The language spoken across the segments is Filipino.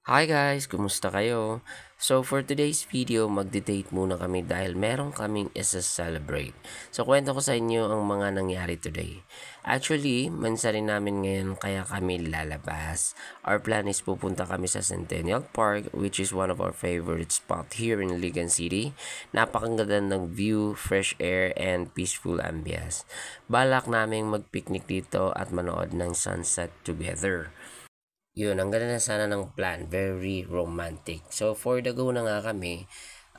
Hi guys! Kumusta kayo? So for today's video, magde-date muna kami dahil meron kaming isa-celebrate. So kwento ko sa inyo ang mga nangyari today. Actually, mansa rin namin ngayon kaya kami lalabas. Our plan is pupunta kami sa Centennial Park, which is one of our favorite spot here in Ligan City. Napakaganda ng view, fresh air, and peaceful ambience. Balak naming mag-picnic dito at manood ng sunset together. Yun, ang ganda na sana ng plan. Very romantic. So, for the go na nga kami,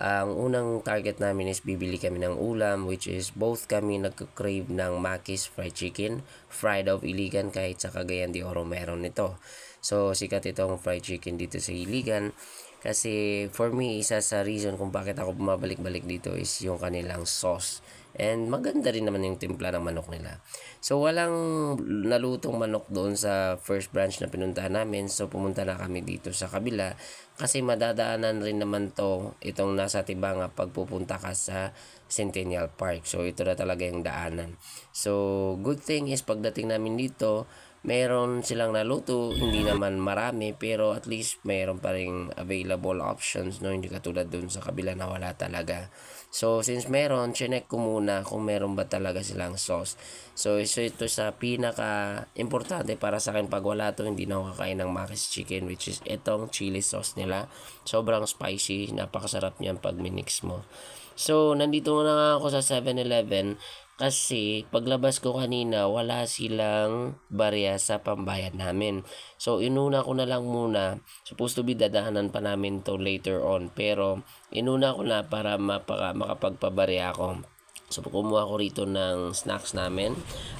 ang unang target namin is bibili kami ng ulam, which is both kami nagka-crave ng Maki's Fried Chicken, fried of Iligan, kahit sa Cagayan de Oro meron nito. So, sikat itong fried chicken dito sa Iligan. Kasi, for me, isa sa reason kung bakit ako bumabalik-balik dito is yung kanilang sauce. And maganda rin naman yung timpla ng manok nila. So walang nalutong manok doon sa first branch na pinuntahan namin. So pumunta na kami dito sa kabila kasi madadaanan rin naman to itong nasa Tibanga pag pupunta ka sa Centennial Park. So ito na talaga yung daanan. So good thing is pagdating namin dito, meron silang naluto, hindi naman marami pero at least meron pa ring available options, no, hindi katulad dun sa kabila na wala talaga. So since meron, chinek ko muna kung meron ba talaga silang sauce. So ito sa pinaka importante para sa akin, pag wala to hindi na ako kakain ng Maki's Chicken, which is itong chili sauce nila. Sobrang spicy, napakasarap niyan pag minix mo. So nandito na nga ako sa 7-Eleven kasi paglabas ko kanina wala silang barya sa pambayad namin. So inuna ko na lang muna. Supposed to be dadaanan pa namin to later on. Pero inuna ko na para makapagpabarya ako. So kumuha ko rito ng snacks namin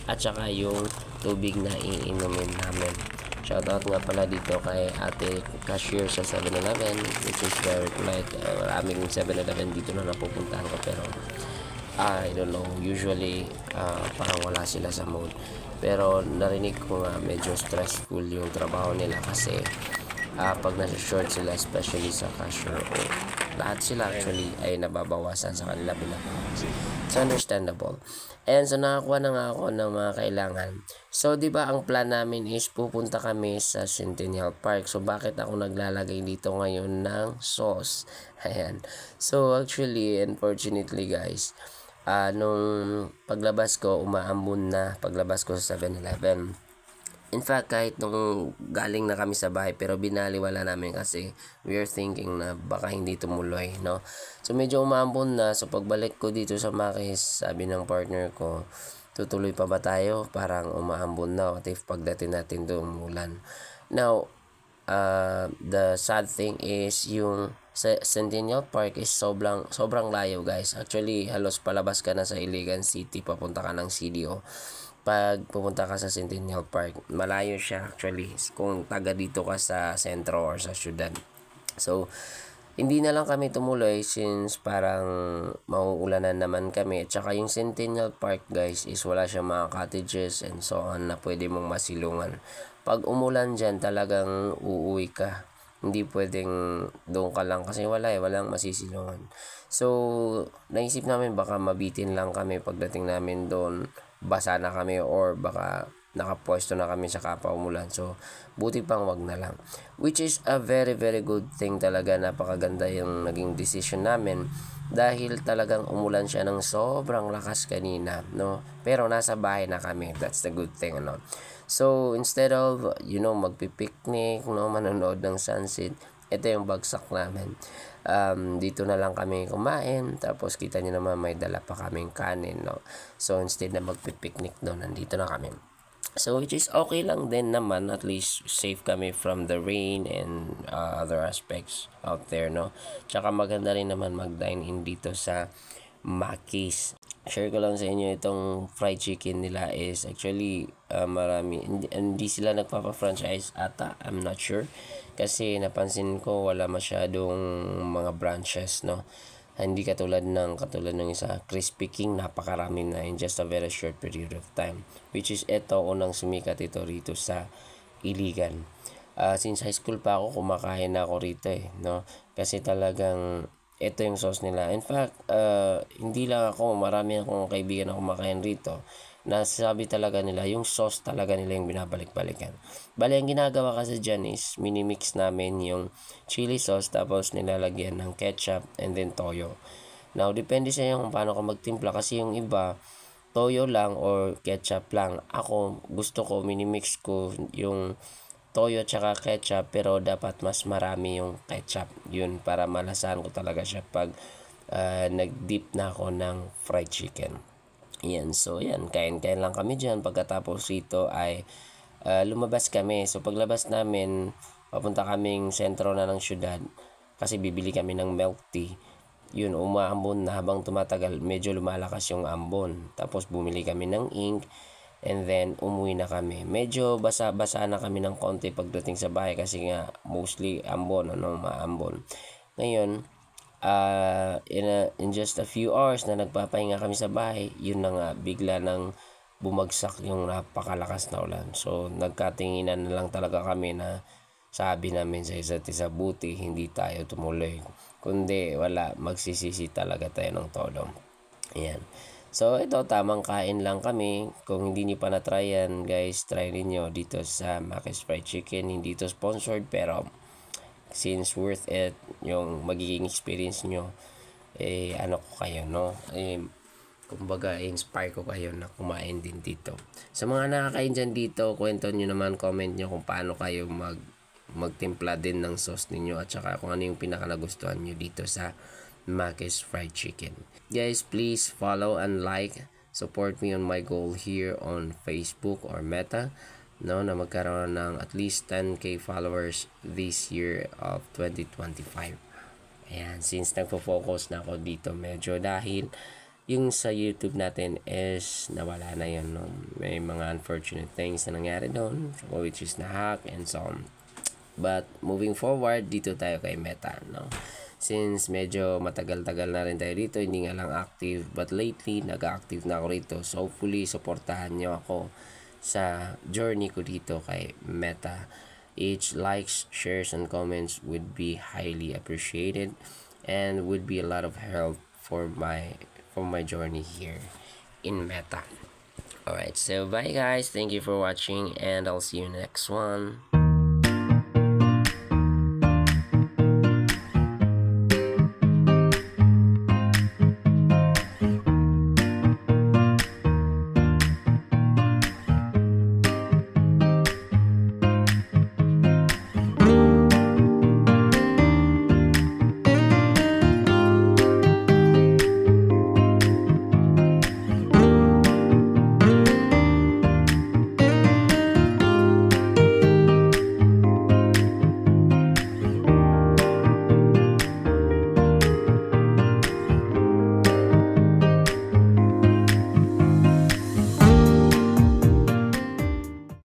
at saka yung tubig na iinumin namin. Shoutout nga pala dito kay ate cashier sa 7-Eleven, which is very polite. Maraming 7-Eleven dito na napupuntahan ko pero I don't know, usually parang wala sila sa mood. Pero narinig ko nga medyo stressful yung trabaho nila kasi pag nasa short sila, especially sa cashier o lahat sila actually ay nababawasan sa kanila binabawas. It's understandable. And so nakakuha na nga ako ng mga kailangan. So 'di ba ang plan namin is pupunta kami sa Centennial Park. So bakit ako naglalagay dito ngayon ng sauce? Ayan. So actually, unfortunately guys, nung paglabas ko, umaambon na paglabas ko sa 7-Eleven. In fact, kahit nung galing na kami sa bahay, pero binaliwala namin kasi we are thinking na baka hindi tumuloy, no? So, medyo umaambon na. So, pagbalik ko dito sa Makis, sabi ng partner ko, tutuloy pa ba tayo? Parang umaambon na. What if pagdating natin doon umulan? Now, the sad thing is yung sa Centennial Park is sobrang layo guys. Actually, halos palabas ka na sa Iligan City, papunta ka ng CDO. Pag pupunta ka sa Centennial Park, malayo siya actually kung taga dito ka sa sentro or sa syudad. So, hindi na lang kami tumuloy since parang mauulanan naman kami. At saka yung Centennial Park guys is wala siyang mga cottages and so on na pwede mong masilungan. Pag umulan dyan talagang uuwi ka. Hindi pwedeng doon ka lang kasi walang masisilungan. So naisip namin baka mabitin lang kami pagdating namin doon. Basa na kami or baka nakapwesto na kami sa umulan. So buti pang wag na lang. Which is a very very good thing talaga. Napakaganda yung naging decision namin dahil talagang umulan siya ng sobrang lakas kanina, no? Pero nasa bahay na kami. That's the good thing, no? So instead of magpi-picnic, no, manonood ng sunset, ito yung bagsak namin. Dito na lang kami kumain, tapos kita niyo naman may dala pa kaming kanin, no? So instead na magpi-picnic doon, nandito na kami. So which is okay lang din naman, at least safe kami from the rain and other aspects out there, no? Tsaka maganda rin naman mag-dine in dito sa Maki's. Share ko lang sa inyo itong fried chicken nila is actually marami, hindi sila nagpapa-franchise ata, I'm not sure. Kasi napansin ko wala masyadong mga branches, no? Hindi katulad ng isa Crispy King, napakarami na in just a very short period of time, which is eto unang sumikat ito rito sa Iligan. Since high school pa ako kumakain na ako rito no, kasi talagang ito yung sauce nila. In fact, hindi lang ako, marami akong kaibigan na kumakain rito. nasabi talaga nila, yung sauce talaga nila yung binabalik-balikan. Bali, ang ginagawa kasi dyan is, minimix namin yung chili sauce, tapos nilalagyan ng ketchup, and then toyo. Now, depende sa inyo kung paano ka magtimpla, kasi yung iba, toyo lang or ketchup lang. Ako, gusto ko, minimix ko yung toyo tsaka ketchup, pero dapat mas marami yung ketchup. Yun, para malasahan ko talaga siya pag nag-dip na ako ng fried chicken. Yan, so yan, kain-kain lang kami dyan. Pagkatapos ito ay lumabas kami. So paglabas namin, papunta kaming sentro na ng syudad kasi bibili kami ng milk tea. Yun, umaambon na habang tumatagal, medyo lumalakas yung ambon. Tapos bumili kami ng ink, and then umuwi na kami. Medyo basa-basa na kami ng konti pagdating sa bahay kasi nga mostly ambon, maambon. Ngayon, in just a few hours na nagpapahinga kami sa bahay, yun na nga, bigla nang bumagsak yung napakalakas na ulan. So nagkatinginan na lang talaga kami na sabi namin sa isa't isa, buti hindi tayo tumuloy. Kundi wala, magsisisi talaga tayo ng todo. Ayan. So ito, tamang kain lang kami. Kung hindi niyo pa na-try yan, guys, try niyo dito sa Mac's Fried Chicken. Hindi ito sponsored, pero since worth it yung magiging experience nyo, ano ko kayo, no? Kumbaga, inspire ko kayo na kumain din dito. Sa mga nakakain dyan dito, kwento nyo naman, comment nyo kung paano kayo magtimpla din ng sauce ninyo, at saka kung ano yung pinaka nagustuhan nyo dito sa Mac's Fried Chicken. Guys, please follow and like, support me on my goal here on Facebook or Meta, no, na magkaroon ng at least 10k followers this year of 2025. Ayan, since nagpo-focus na ako dito medyo, dahil yung sa YouTube natin is nawala na yun, no? May mga unfortunate things na nangyari doon, which is na-hack and so on. But moving forward, dito tayo kay Meta, no? Since medyo matagal-tagal na rin tayo dito, hindi nga lang active, but lately nag-active na ako rito. So hopefully supportahan nyo ako sa journey ko dito kay Meta. Each likes, shares, and comments would be highly appreciated and would be a lot of help for my journey here in Meta. Alright, so bye guys, thank you for watching, and I'll see you next one.